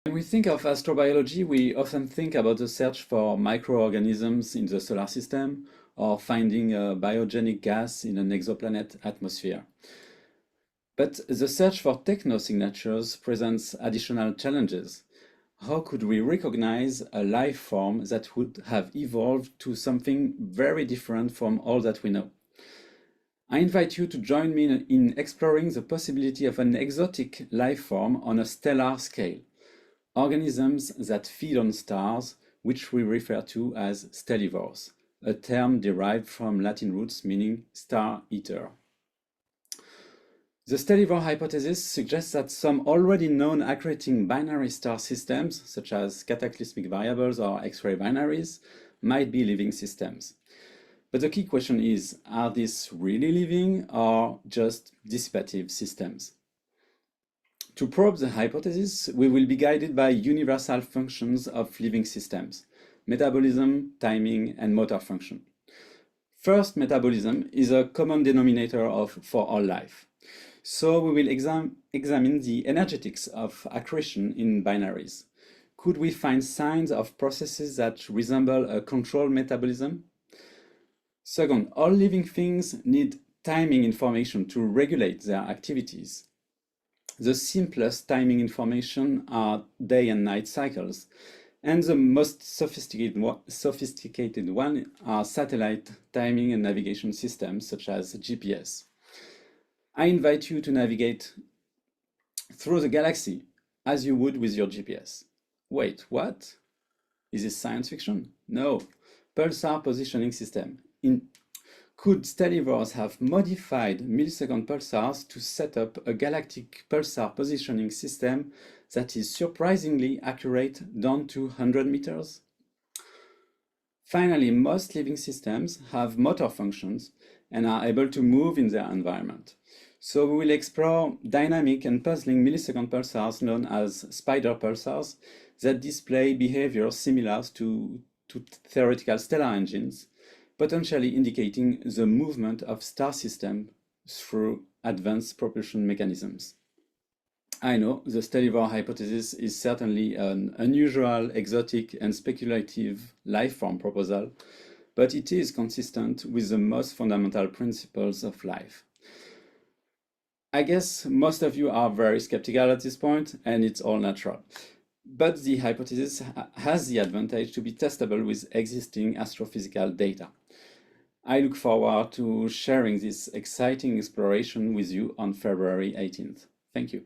When we think of astrobiology, we often think about the search for microorganisms in the solar system or finding a biogenic gas in an exoplanet atmosphere. But the search for technosignatures presents additional challenges. How could we recognize a life form that would have evolved to something very different from all that we know? I invite you to join me in exploring the possibility of an exotic life form on a stellar scale. Organisms that feed on stars, which we refer to as stellivores, a term derived from Latin roots meaning star eater. The stellivore hypothesis suggests that some already known accreting binary star systems, such as cataclysmic variables or X-ray binaries, might be living systems. But the key question is, are these really living or just dissipative systems? To probe the hypothesis, we will be guided by universal functions of living systems: metabolism, timing, and motor function. First, metabolism is a common denominator for all life. So we will examine the energetics of accretion in binaries. Could we find signs of processes that resemble a controlled metabolism? Second, all living things need timing information to regulate their activities. The simplest timing information are day and night cycles, and the most sophisticated one are satellite timing and navigation systems such as GPS. I invite you to navigate through the galaxy as you would with your GPS. Wait, what? Is this science fiction? No. Pulsar positioning system. Could stellivores have modified millisecond pulsars to set up a galactic pulsar positioning system that is surprisingly accurate down to 100 meters? Finally, most living systems have motor functions and are able to move in their environment. So we will explore dynamic and puzzling millisecond pulsars known as spider pulsars that display behavior similar to theoretical stellar engines, potentially indicating the movement of star systems through advanced propulsion mechanisms. I know the stellivore hypothesis is certainly an unusual, exotic, and speculative life form proposal, but it is consistent with the most fundamental principles of life. I guess most of you are very skeptical at this point, and it's all natural. But the hypothesis has the advantage to be testable with existing astrophysical data. I look forward to sharing this exciting exploration with you on February 18th. Thank you.